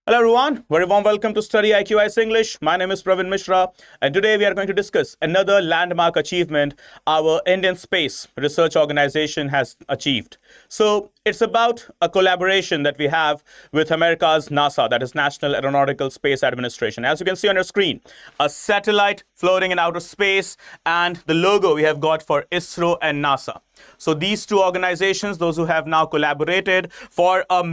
Hello everyone, very warm welcome to StudyIQ IAS English. My name is Pravin Mishra and today we are going to discuss another landmark achievement our Indian Space Research Organization has achieved. So it's about a collaboration that we have with America's NASA, that is National Aeronautical Space Administration. As you can see on your screen, a satellite floating in outer space and the logo we have got for ISRO and NASA. So these two organizations, those who have now collaborated for a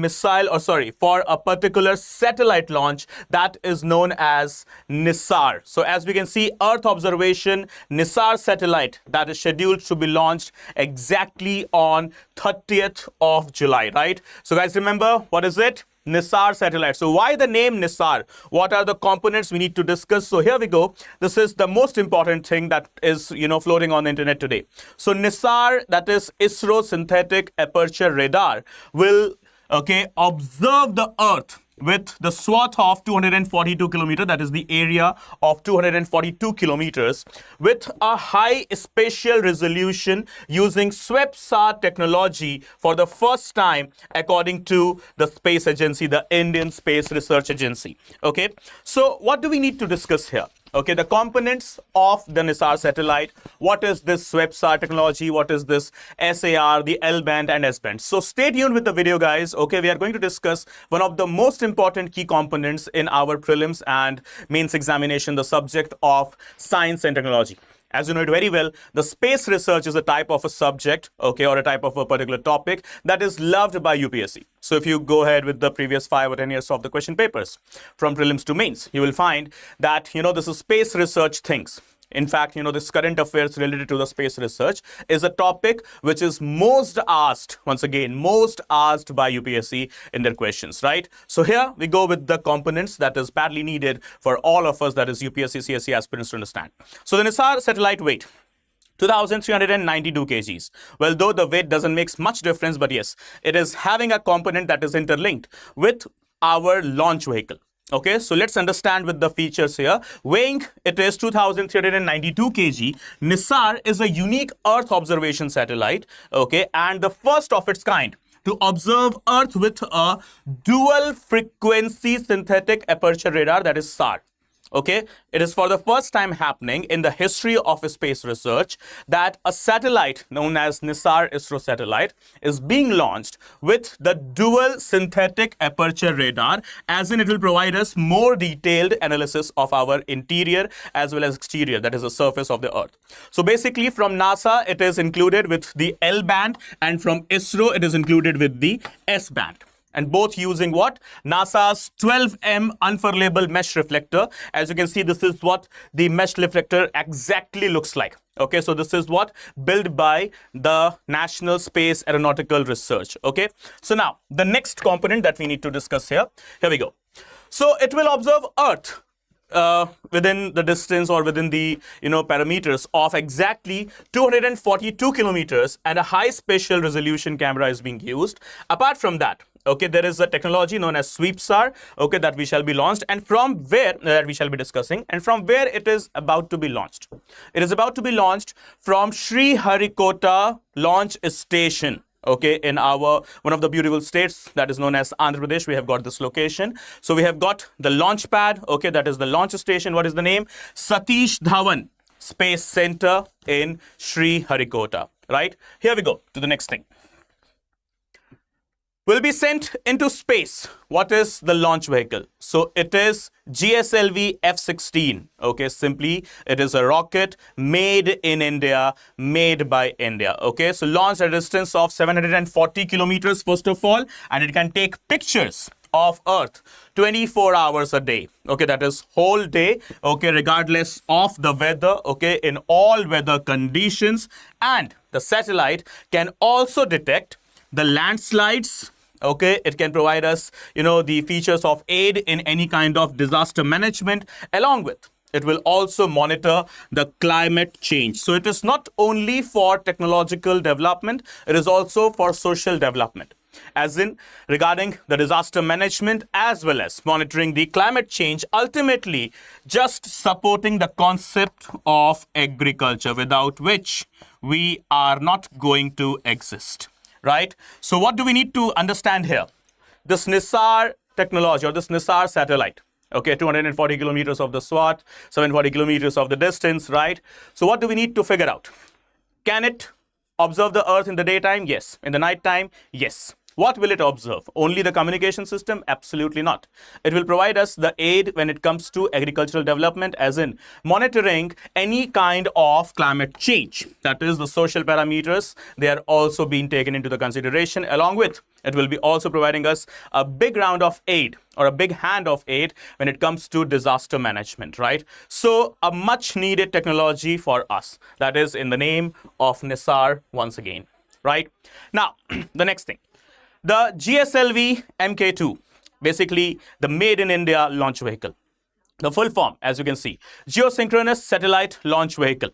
for a particular satellite launch that is known as NISAR. So as we can see, Earth observation NISAR satellite that is scheduled to be launched exactly on 30th of July, right? So guys, remember, what is it? NISAR satellite. So why the name NISAR? What are the components we need to discuss? So here we go. This is the most important thing that is, floating on the internet today. So NISAR, that is ISRO synthetic aperture radar, will observe the Earth with the swath of 242 kilometers, that is the area of 242 kilometers, with a high spatial resolution using SWEPSAR technology for the first time, according to the space agency, the Indian Space Research Agency. Okay, so what do we need to discuss here? Okay, the components of the NISAR satellite. What is this SWEPSAR technology? What is this SAR, the L-band and S-band? So stay tuned with the video, guys. Okay, we are going to discuss one of the most important key components in our prelims and mains examination, the subject of science and technology. As you know it very well, the space research is a type of a subject, or a type of a particular topic that is loved by UPSC. So if you go ahead with the previous 5 or 10 years of the question papers from prelims to mains, you will find that, this is space research things. In fact, this current affairs related to the space research is a topic which is most asked, once again, most asked by UPSC in their questions, right? So here we go with the components that is badly needed for all of us, that is UPSC, CSC aspirants to understand. So the NISAR satellite weight, 2,392 kgs. Well, though the weight doesn't make much difference, but yes, it is having a component that is interlinked with our launch vehicle. Okay, so let's understand with the features here. Weighing, it is 2,392 kg. NISAR is a unique Earth observation satellite, okay, and the first of its kind to observe Earth with a dual frequency synthetic aperture radar, that is SAR. Okay, it is for the first time happening in the history of space research that a satellite known as NISAR ISRO satellite is being launched with the dual synthetic aperture radar, as in it will provide us more detailed analysis of our interior as well as exterior, that is the surface of the Earth. So basically from NASA it is included with the L band, and from ISRO it is included with the S band. And both using what? NASA's 12M unfurlable mesh reflector. As you can see, this is what the mesh reflector exactly looks like. Okay, so this is what built by the National Space Aeronautical Research. Okay, so now the next component that we need to discuss here we go. So it will observe Earth within the distance or within the parameters of exactly 242 kilometers, and a high spatial resolution camera is being used. Apart from that, okay, there is a technology known as SWEPSAR, okay, that we shall be launched, and from where that we shall be discussing, and from where it is about to be launched. It is about to be launched from Sriharikota launch station. Okay, in our one of the beautiful states that is known as Andhra Pradesh, we have got this location. So we have got the launch pad, okay, that is the launch station. What is the name? Satish Dhawan Space Center in Sriharikota, right? Here we go to the next thing. Will be sent into space. What is the launch vehicle? So it is GSLV F-16. Okay, simply it is a rocket made in India, made by India. Okay, so launched at a distance of 740 kilometers first of all, and it can take pictures of Earth 24 hours a day. Okay, that is whole day, okay, regardless of the weather, okay, in all weather conditions. And the satellite can also detect the landslides. Okay, it can provide us, the features of aid in any kind of disaster management. Along with, it will also monitor the climate change. So it is not only for technological development, it is also for social development, as in regarding the disaster management as well as monitoring the climate change, ultimately just supporting the concept of agriculture, without which we are not going to exist. Right? So what do we need to understand here? This NISAR technology or this NISAR satellite, okay, 240 kilometers of the SWAT, 740 kilometers of the distance, right? So what do we need to figure out? Can it observe the Earth in the daytime? Yes. In the nighttime? Yes. What will it observe? Only the communication system? Absolutely not. It will provide us the aid when it comes to agricultural development, as in monitoring any kind of climate change. That is, the social parameters, they are also being taken into the consideration. Along with, it will be also providing us a big round of aid or a big hand of aid when it comes to disaster management, right? So a much needed technology for us. That is in the name of NISAR once again, right? Now, the next thing. The GSLV MK II, basically the Made in India launch vehicle. The full form, as you can see, Geosynchronous Satellite Launch Vehicle.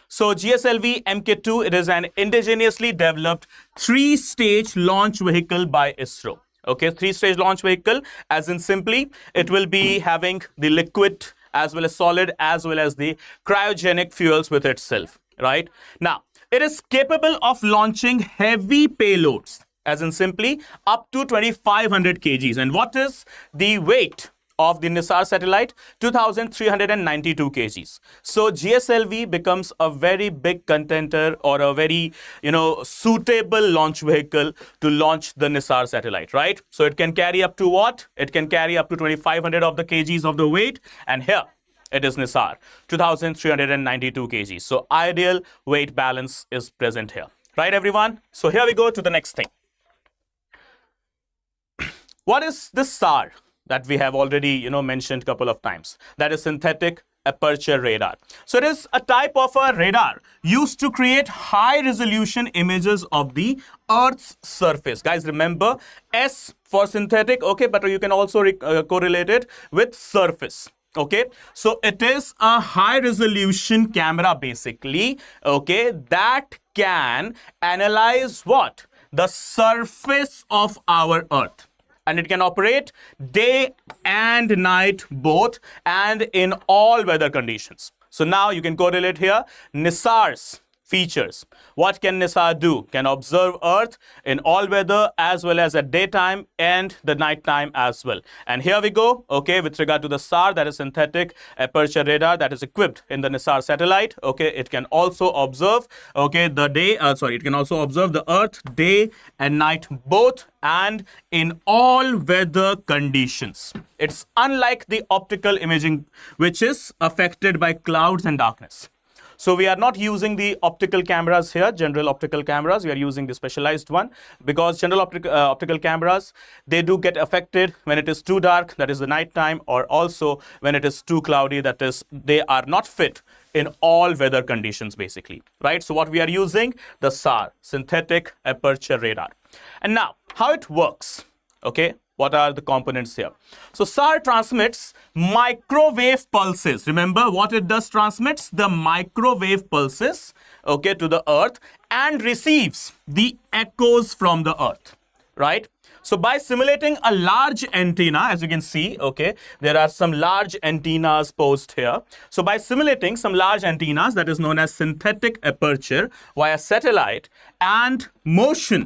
So GSLV MK II, it is an indigenously developed three-stage launch vehicle by ISRO. Okay, three-stage launch vehicle, as in simply, it will be having the liquid as well as solid as well as the cryogenic fuels with itself, right? Now, it is capable of launching heavy payloads, as in simply up to 2500 kgs. And what is the weight of the NISAR satellite? 2392 kgs. So GSLV becomes a very big contender or a very, suitable launch vehicle to launch the NISAR satellite, right? So it can carry up to what? It can carry up to 2500 of the kgs of the weight. And here it is NISAR, 2392 kgs. So ideal weight balance is present here, right, everyone? So here we go to the next thing. What is this SAR that we have already, mentioned a couple of times? That is synthetic aperture radar. So it is a type of a radar used to create high resolution images of the Earth's surface. Guys, remember S for synthetic, okay, but you can also correlate it with surface. Okay, so it is a high resolution camera basically, okay, that can analyze what? The surface of our Earth. And it can operate day and night both and in all weather conditions. So now you can correlate here NISAR's features. What can NISAR do? Can observe Earth in all weather as well as at daytime and the nighttime as well. And here we go, okay, with regard to the SAR, that is synthetic aperture radar, that is equipped in the NISAR satellite. Okay, it can also observe, okay, it can also observe the Earth day and night both and in all weather conditions. It's unlike the optical imaging, which is affected by clouds and darkness. So we are not using the optical cameras here, general optical cameras. We are using the specialized one because general optical cameras, they do get affected when it is too dark, that is the night time, or also when it is too cloudy, that is they are not fit in all weather conditions basically, right? So what we are using, the SAR, synthetic aperture radar. And now, how it works, okay? What are the components here? So SAR transmits microwave pulses. Remember what it does? Transmits the microwave pulses, okay, to the Earth and receives the echoes from the Earth, right? So by simulating a large antenna, as you can see, okay, there are some large antennas posed here. So by simulating some large antennas, that is known as synthetic aperture via satellite and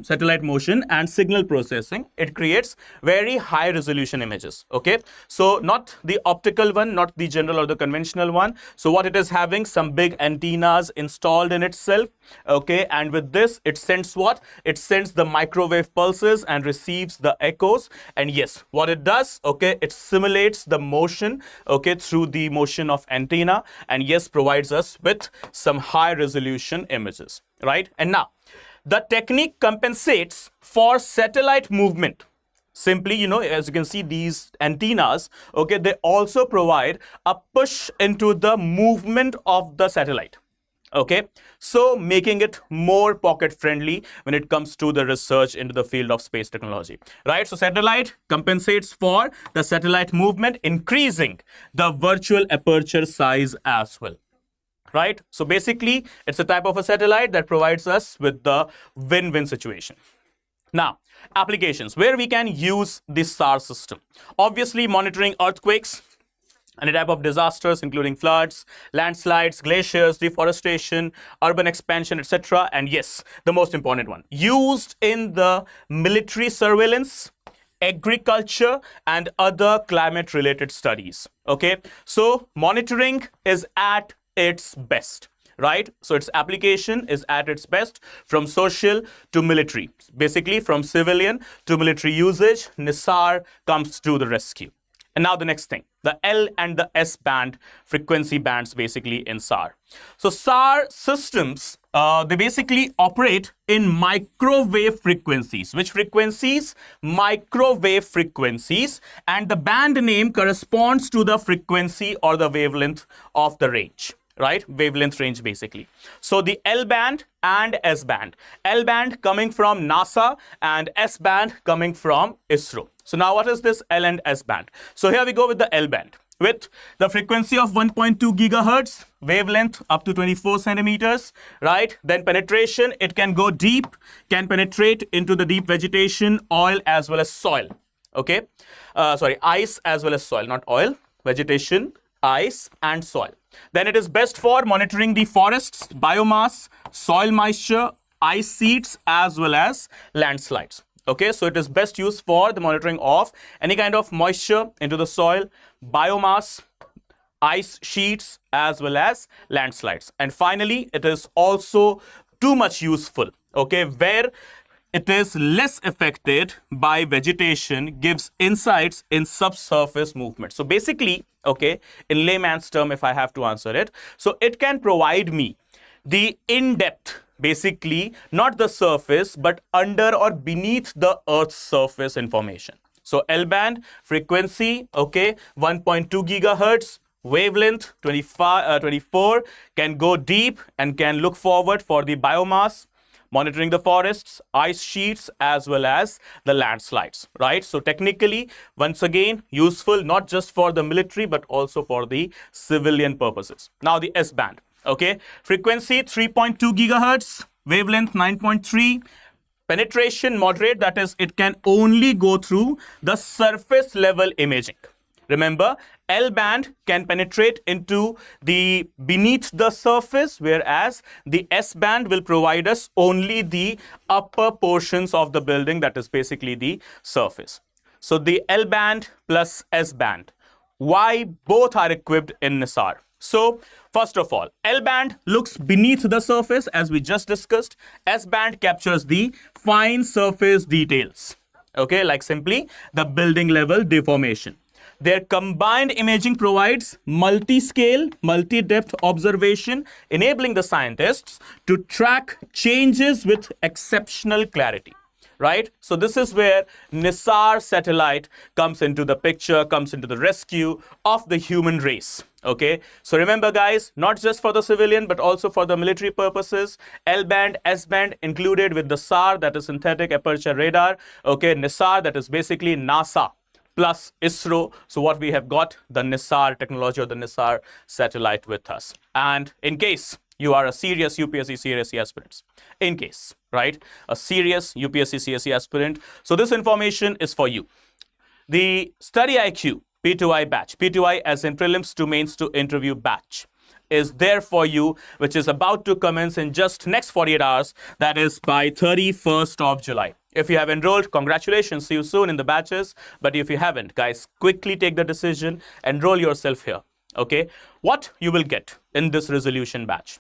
satellite motion and signal processing, it creates very high resolution images, okay? So not the optical one, not the general or the conventional one. So what it is having, some big antennas installed in itself, okay? And with this, it sends what? It sends the microwave pulses and receives the echoes. And yes, what it does, okay, it simulates the motion, okay, through the motion of antenna, and yes, provides us with some high resolution images, right? And now, the technique compensates for satellite movement. Simply, as you can see, these antennas, okay, they also provide a push into the movement of the satellite. Okay, so making it more pocket friendly when it comes to the research into the field of space technology, right? So satellite compensates for the satellite movement, increasing the virtual aperture size as well, right? So basically, it's a type of a satellite that provides us with the win-win situation. Now, applications where we can use this SAR system. Obviously, monitoring earthquakes, any type of disasters including floods, landslides, glaciers, deforestation, urban expansion, etc. And yes, the most important one, used in the military surveillance, agriculture, and other climate-related studies. Okay, so monitoring is at its best, right? So its application is at its best from social to military. Basically, from civilian to military usage, NISAR comes to the rescue. And now the next thing, the L and the S band frequency bands basically in SAR. So SAR systems, they basically operate in microwave frequencies. Which frequencies? Microwave frequencies. And the band name corresponds to the frequency or the wavelength of the range. Right? Wavelength range basically. So the L band and S band. L band coming from NASA and S band coming from ISRO. So now what is this L and S band? So here we go with the L band. With the frequency of 1.2 gigahertz, wavelength up to 24 centimeters, right? Then penetration, it can go deep, can penetrate into the deep vegetation, oil as well as soil. Okay? Ice as well as soil, not oil, vegetation, ice and soil. Then it is best for monitoring the forests, biomass, soil moisture, ice sheets as well as landslides. Okay, so it is best used for the monitoring of any kind of moisture into the soil, biomass, ice sheets as well as landslides. And finally, it is also too much useful, okay, where it is less affected by vegetation, gives insights in subsurface movement. So basically, okay, in layman's term, if I have to answer it, so it can provide me the in-depth, basically not the surface, but under or beneath the Earth's surface information. So L-band frequency, okay, 1.2 gigahertz, wavelength 24, can go deep and can look forward for the biomass, monitoring the forests, ice sheets, as well as the landslides, right? So technically, once again, useful not just for the military, but also for the civilian purposes. Now the S band, okay? Frequency 3.2 gigahertz, wavelength 9.3, penetration moderate, that is, it can only go through the surface level imaging. Remember, L band can penetrate into the beneath the surface, whereas the S band will provide us only the upper portions of the building, that is basically the surface. So the L band plus S band, why both are equipped in NISAR? So first of all, L band looks beneath the surface as we just discussed. S band captures the fine surface details, okay, like simply the building level deformation. Their combined imaging provides multi-scale, multi-depth observation, enabling the scientists to track changes with exceptional clarity, right? So this is where NISAR Satellite comes into the picture, comes into the rescue of the human race, okay? So remember guys, not just for the civilian, but also for the military purposes, L-band, S-band included with the SAR, that is synthetic aperture radar, okay? NISAR, that is basically NASA plus ISRO. So what we have got, the NISAR technology or the NISAR satellite with us. And in case you are a serious UPSC CSE aspirant, in case, right, a serious UPSC CSE aspirant, so this information is for you. The StudyIQ P2I batch, P2I as in prelims to mains to interview batch, is there for you, which is about to commence in just next 48 hours, that is by 31st of July. If you have enrolled, congratulations, see you soon in the batches. But if you haven't, guys, quickly take the decision, enroll yourself here, okay? What you will get in this resolution batch?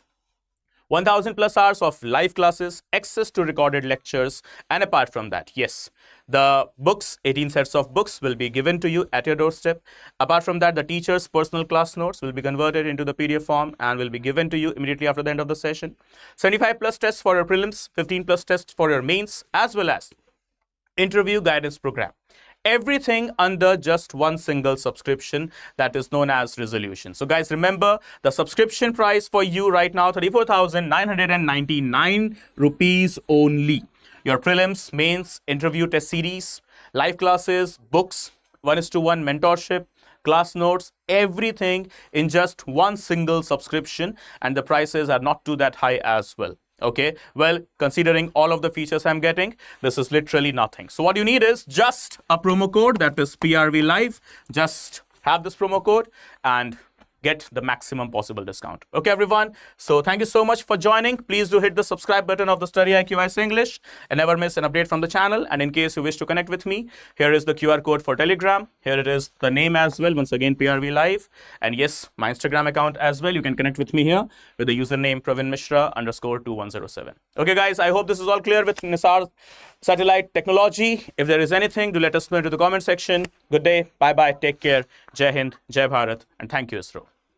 1,000 plus hours of live classes, access to recorded lectures, and apart from that, yes, the books, 18 sets of books will be given to you at your doorstep. Apart from that, the teacher's personal class notes will be converted into the PDF form and will be given to you immediately after the end of the session. 75 plus tests for your prelims, 15 plus tests for your mains, as well as interview guidance program. Everything under just one single subscription, that is known as resolution. So guys, remember the subscription price for you right now, 34,999 rupees only. Your prelims, mains, interview test series, live classes, books, 1:1 mentorship, class notes, everything in just one single subscription, and the prices are not too that high as well. Okay, well, considering all of the features I'm getting, this is literally nothing. So what you need is just a promo code, that is PRV Live. Just have this promo code and get the maximum possible discount. Okay, everyone. So thank you so much for joining. Please do hit the subscribe button of the StudyIQ IAS English and never miss an update from the channel. And in case you wish to connect with me, here is the QR code for Telegram. Here it is the name as well. Once again, PRV Live. And yes, my Instagram account as well. You can connect with me here with the username Pravin Mishra _2107. Okay, guys, I hope this is all clear with NISAR Satellite technology. If there is anything, do let us know into the comment section. Good day. Bye-bye. Take care. Jai Hind, Jai Bharat, and thank you, ISRO.